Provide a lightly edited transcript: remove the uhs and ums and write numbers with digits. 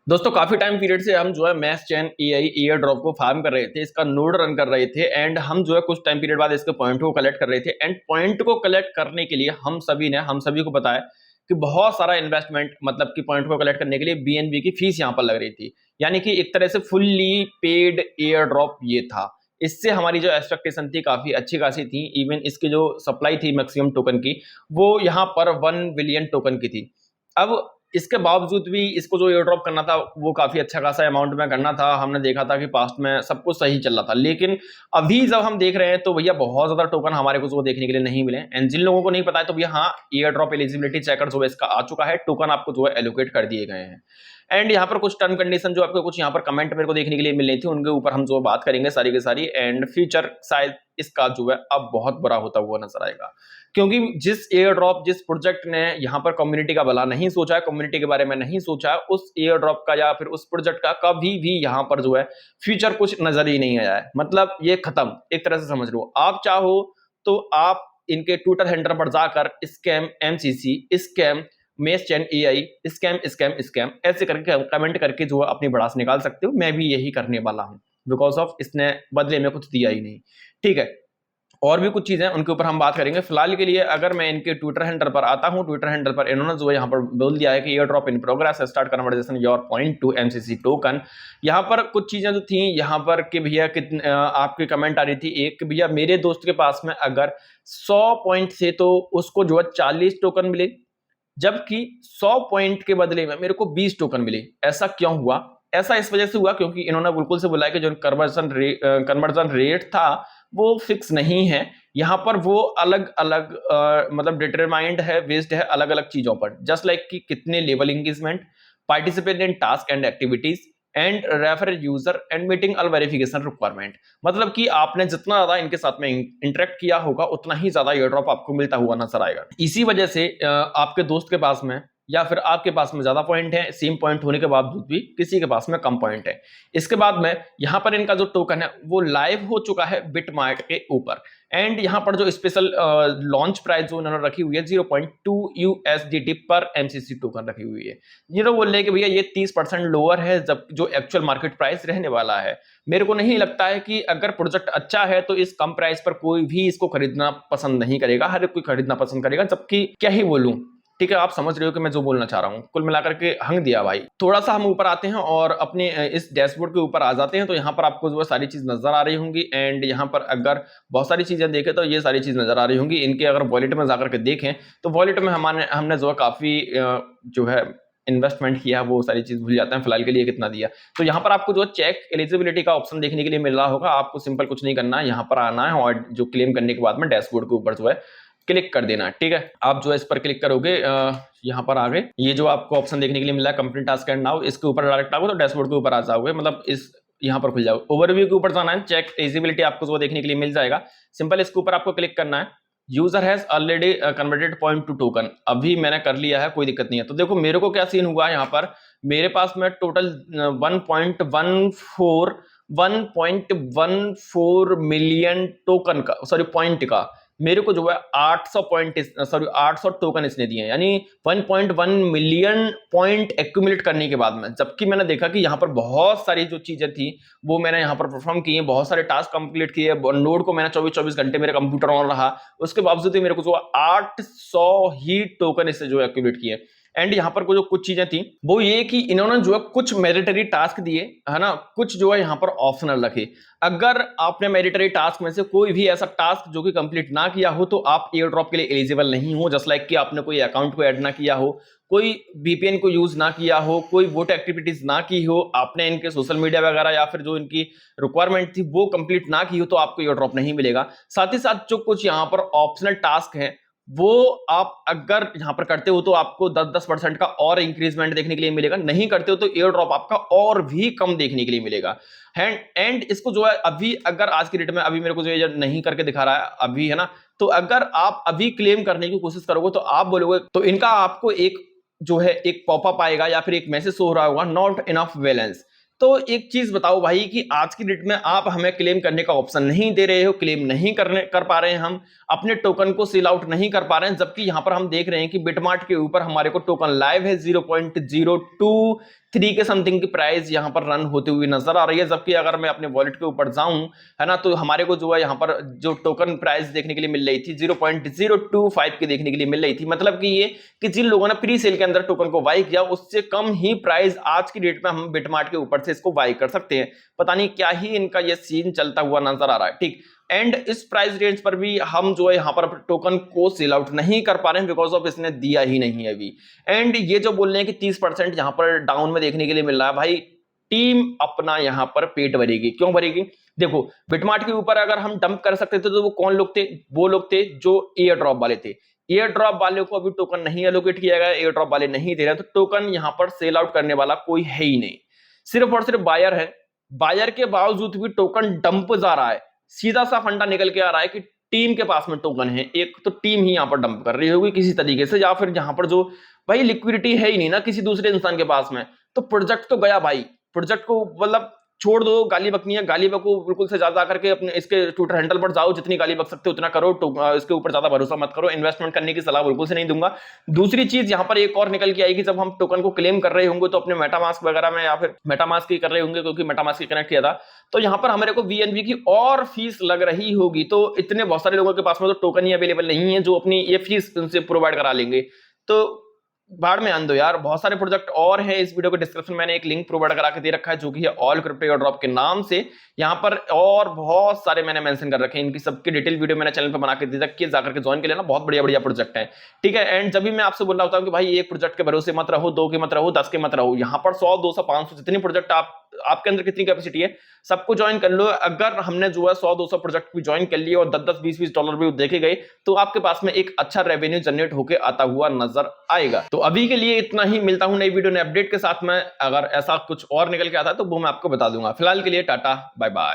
दोस्तों काफी time period से हम जो है मैस चैन एआई एयर ड्रॉप को फार्म कर रहे थे, इसका नोड रन कर रहे थे एंड हम जो है कुछ टाइम पीरियड बाद इसके पॉइंट को कलेक्ट कर रहे थे। एंड पॉइंट को कलेक्ट करने के लिए हम सभी को पता है कि बहुत सारा इन्वेस्टमेंट, मतलब कि पॉइंट को कलेक्ट करने के लिए बीएनबी की फीस यहाँ पर लग रही थी। यानी कि एक तरह से फुल्ली पेड एयर ड्रॉप ये था। इससे हमारी जो एक्सपेक्टेशन थी काफी अच्छी खासी थी। इवन इसकी जो सप्लाई थी मैक्सिमम टोकन की, वो यहाँ पर 1 बिलियन टोकन की थी। अब इसके बावजूद भी इसको जो एयर ड्रॉप करना था वो काफी अच्छा खासा अमाउंट में करना था। हमने देखा था कि पास्ट में सब कुछ सही चल रहा था, लेकिन अभी जब हम देख रहे हैं तो भैया बहुत ज्यादा टोकन हमारे को जो देखने के लिए नहीं मिले। एंड जिन लोगों को नहीं पता है तो भैया हाँ, एयर ड्रॉप एलिजिबिलिटी चेकर जो है इसका आ चुका है, टोकन आपको जो है एलोकेट कर दिए गए हैं। एंड यहाँ पर कुछ टर्म कंडीशन जो आपको कुछ यहाँ पर कमेंट मेरे को देखने के लिए मिल रही थी, उनके ऊपर हम जो बात करेंगे सारी की सारी। एंड फ्यूचर शायद इसका जो है अब बहुत बुरा होता हुआ नजर आएगा, क्योंकि जिस एयर ड्रॉप, जिस प्रोजेक्ट ने यहाँ पर कम्युनिटी का भला नहीं सोचा है, कम्युनिटी के बारे में नहीं सोचा, उस एयर ड्रॉप का या फिर उस प्रोजेक्ट का कभी भी यहाँ पर जो है फ्यूचर कुछ नजर ही नहीं आया है। मतलब ये खत्म एक तरह से समझ लो। आप चाहो तो आप इनके ट्विटर हैंडल पर जाकर स्कैम एमसीसी, स्कैम मेस चैन एआई, स्कैम स्कैम स्कैम ऐसे करके कमेंट करके जो है अपनी भड़ास निकाल सकते हो। मैं भी यही करने वाला हूं, बिकॉज ऑफ इसने बदले में कुछ दिया ही नहीं। ठीक है, और भी कुछ चीजें उनके ऊपर हम बात करेंगे। फिलहाल के लिए अगर मैं इनके ट्विटर हैंडल पर आता हूं, ट्विटर हैंडल पर इन्होंने जो है यहाँ पर बोल दिया है कि air drop in progress, start conversation your point two MCC token. यहाँ पर कुछ चीजें जो थी यहाँ पर कि भैया कितने आपकी कमेंट आ रही थी। एक, भैया मेरे दोस्त के पास में अगर 100 पॉइंट थे तो उसको जो है 40 टोकन मिले, जबकि 100 पॉइंट के बदले में मेरे को 20 टोकन मिले। ऐसा क्यों हुआ? ऐसा इस वजह से हुआ क्योंकि इन्होंने बिल्कुल से बोला कि जो कन्वर्जन रेट था वो फिक्स नहीं है। यहाँ पर वो अलग अलग मतलब डिटरमाइंड है, बेस्ड है अलग अलग चीजों पर। जस्ट लाइक कि कितने level engagement, participate in task and activities and refer user and meeting all verification requirement. मतलब कि आपने जितना ज्यादा इनके साथ में इंटरेक्ट किया होगा उतना ही ज्यादा एयर ड्रॉप आपको मिलता हुआ नजर आएगा। इसी वजह से आपके दोस्त के पास में या फिर आपके पास में ज्यादा पॉइंट है, सेम पॉइंट होने के बावजूद भी किसी के पास में कम पॉइंट है। इसके बाद में यहाँ पर इनका जो टोकन है वो लाइव हो चुका है बिटमार्ट के ऊपर। एंड यहाँ पर जो स्पेशल लॉन्च प्राइस जो उन्होंने रखी हुई है 0.2 USDT पर एमसीसी टोकन रखी हुई है। ये तो बोल रहे कि भैया ये 30% लोअर है जब जो एक्चुअल मार्केट प्राइस रहने वाला है। मेरे को नहीं लगता है कि अगर प्रोजेक्ट अच्छा है तो इस कम प्राइस पर कोई भी इसको खरीदना पसंद नहीं करेगा, हर कोई खरीदना पसंद करेगा। जबकि क्या ही बोलूं, ठीक है, आप समझ रहे हो कि मैं जो बोलना चाह रहा हूं। कुल मिलाकर के हंग दिया भाई। थोड़ा सा हम ऊपर आते हैं और अपने इस डैशबोर्ड के ऊपर आ जाते हैं, तो यहाँ पर आपको जो है सारी चीज नजर आ रही होंगी। एंड यहाँ पर अगर बहुत सारी चीजें देखें तो ये सारी चीज नजर आ रही होंगी। इनके अगर वॉलेट में जाकर के देखें तो वॉलेट में हमने जो है काफी जो है इन्वेस्टमेंट किया, वो सारी चीज भूल जाते हैं फिलहाल के लिए कितना दिया। तो यहाँ पर आपको जो चेक एलिजिबिलिटी का ऑप्शन देखने के लिए मिल रहा होगा। आपको सिंपल कुछ नहीं करना है, यहाँ पर आना है और जो क्लेम करने के बाद में डैशबोर्ड के ऊपर जो है क्लिक कर देना। ठीक है, आप जो है इस पर क्लिक करोगे, यहाँ पर आ गए। ये जो आपको ऑप्शन देखने के लिए मिला है कंप्लीट टास्क एंड नाउ, इसके ऊपर डायरेक्ट आओगे तो डैशबोर्ड के ऊपर आ जाओगे, मतलब इस यहाँ पर खुल जाओगे। ओवरव्यू के ऊपर जाना है, चेक एलिजिबिलिटी आपको जो देखने के लिए मिल जाएगा। सिंपल इसके ऊपर आपको क्लिक करना है। User has already converted point two token, अभी मैंने कर लिया है, कोई दिक्कत नहीं है। तो देखो मेरे को क्या सीन हुआ यहाँ पर, मेरे पास में टोटल 1.14 मिलियन टोकन का, सॉरी पॉइंट का, मेरे को जो है 800 टोकन इसने दिए हैं। यानी 1.1 मिलियन पॉइंट एक्यूमुलेट करने के बाद में। जबकि मैंने देखा कि यहाँ पर बहुत सारी जो चीजें थी वो मैंने यहाँ पर परफॉर्म की है, बहुत सारे टास्क कंप्लीट किए, नोड को मैंने 24 घंटे मेरे कंप्यूटर ऑन रहा, उसके बावजूद ही मेरे को जो 800 ही टोकन इससे जो एक्यूमुलेट किए। एंड यहाँ पर जो कुछ चीजें थी वो ये कि इन्होंने जो है कुछ मैरिटरी टास्क दिए है ना, कुछ जो है यहाँ पर ऑप्शनल रखे। अगर आपने मैरिटरी टास्क में से कोई भी ऐसा टास्क जो कि कंप्लीट ना किया हो तो आप एयर ड्रॉप के लिए एलिजिबल नहीं हो। जस्ट लाइक कि आपने कोई अकाउंट को ऐड ना किया हो, कोई VPN को यूज ना किया हो, कोई वोट एक्टिविटीज ना की हो, आपने इनके सोशल मीडिया वगैरह या फिर जो इनकी रिक्वायरमेंट थी वो कंप्लीट ना की हो, तो आपको एयर ड्रॉप नहीं मिलेगा। साथ ही साथ जो कुछ यहाँ पर ऑप्शनल टास्क है वो आप अगर यहां पर करते हो तो आपको 10% का और इंक्रीजमेंट देखने के लिए मिलेगा। नहीं करते हो तो एयर ड्रॉप आपका और भी कम देखने के लिए मिलेगा। एंड इसको जो है अभी अगर आज की डेट में अभी मेरे को जो ये नहीं करके दिखा रहा है अभी, है ना, तो अगर आप अभी क्लेम करने की कोशिश करोगे तो आप बोलोगे तो इनका आपको एक जो है एक पॉपअप आएगा या फिर एक मैसेज हो रहा होगा, नॉट इनफ बैलेंस। तो एक चीज बताओ भाई कि आज की डेट में आप हमें क्लेम करने का ऑप्शन नहीं दे रहे हो, क्लेम नहीं कर पा रहे हैं, हम अपने टोकन को सेल आउट नहीं कर पा रहे हैं। जबकि यहां पर हम देख रहे हैं कि बिटमार्ट के ऊपर हमारे को टोकन लाइव है 0.02 3 के समथिंग की प्राइस यहाँ पर रन होती हुई नजर आ रही है। जबकि अगर मैं अपने वॉलेट के ऊपर जाऊं, है ना, तो हमारे को जो है यहाँ पर जो टोकन प्राइस देखने के लिए मिल रही थी 0.025 की देखने के लिए मिल रही थी। मतलब कि ये कि जिन लोगों ने प्री सेल के अंदर टोकन को बाई किया उससे कम ही प्राइस आज की डेट में हम बिटमार्ट के ऊपर से इसको बाई कर सकते हैं। पता नहीं क्या ही इनका ये सीन चलता हुआ नजर आ रहा है। ठीक, एंड इस प्राइस रेंज पर भी हम जो है यहाँ पर टोकन को सेल आउट नहीं कर पा रहे हैं बिकॉज ऑफ इसने दिया ही नहीं है अभी। एंड ये जो बोल रहे हैं कि 30% यहाँ पर डाउन में देखने के लिए मिल रहा है, भाई टीम अपना यहाँ पर पेट भरेगी। क्यों भरेगी? देखो, बिटमार्ट के ऊपर अगर हम डंप कर सकते थे तो वो कौन लोग थे? वो लोग थे जो एयर ड्रॉप वाले थे। एयर ड्रॉप वाले को अभी टोकन नहीं एलोकेट किया गया, एयर ड्रॉप वाले नहीं दे रहे, तो टोकन यहाँ पर सेल आउट करने वाला कोई है ही नहीं, सिर्फ और सिर्फ बायर है। बायर के बावजूद भी टोकन डंप जा रहा है। सीधा सा फंडा निकल के आ रहा है कि टीम के पास में टोकन है, एक तो टीम ही यहाँ पर डंप कर रही होगी किसी तरीके से, या फिर जहां पर जो भाई लिक्विडिटी है ही नहीं ना किसी दूसरे इंसान के पास में, तो प्रोजेक्ट तो गया भाई। प्रोजेक्ट को मतलब छोड़ दो, गाली बकनी है, गाली बको बिल्कुल से ज्यादा करके अपने इसके ट्विटर हैंडल पर जाओ, जितनी गाली बक सकते हो उतना करो, इसके ऊपर ज्यादा भरोसा मत करो, इन्वेस्टमेंट करने की सलाह बिल्कुल से नहीं दूंगा। दूसरी चीज यहाँ पर एक और निकल के आएगी, जब हम टोकन को क्लेम कर रहे होंगे तो अपने मेटामास्क वगैरह में या फिर मेटामास्क ही कर रहे होंगे क्योंकि मेटामास्क ही कनेक्ट किया था, तो यहाँ पर हमारे को वीएनबी की और फीस लग रही होगी। तो इतने बहुत सारे लोगों के पास में तो टोकन ही अवेलेबल नहीं है जो अपनी ये फीस उनसे प्रोवाइड करा लेंगे। तो भाड़ में आन दो यार, बहुत सारे प्रोजेक्ट और है। इस वीडियो के डिस्क्रिप्शन में मैंने एक लिंक प्रोवाइड करा के दे रखा है जो कि है ऑल क्रिप्टो एयर ड्रॉप के नाम से। यहाँ पर और बहुत सारे मैंने मेंशन कर रखे हैं, इनकी सबकी डिटेल वीडियो मैंने चैनल पर बना के दे रखी है, जाकर के ज्वाइन के लेना, बहुत बढ़िया बढ़िया प्रोजेक्ट है। ठीक है, एंड जब भी मैं आपसे बोल रहा होता हूँ कि भाई एक प्रोजेक्ट के भरोसे मत रहो, 2 के मत रहो, 10 के मत रहो, यहाँ पर 100 200 500 जितनी प्रोजेक्ट आपके अंदर कितनी कैपेसिटी है सबको ज्वाइन कर लो। अगर हमने जो है 100 200 प्रोजेक्ट भी ज्वाइन कर लिए और 10 10 20 डॉलर भी देखे गए तो आपके पास में एक अच्छा रेवेन्यू जनरेट होकर आता हुआ नजर आएगा। तो अभी के लिए इतना ही, मिलता हूं नई वीडियो नए अपडेट के साथ में। अगर ऐसा कुछ और निकल के आता है तो वो मैं आपको बता दूंगा। फिलहाल के लिए टाटा बाय बाय।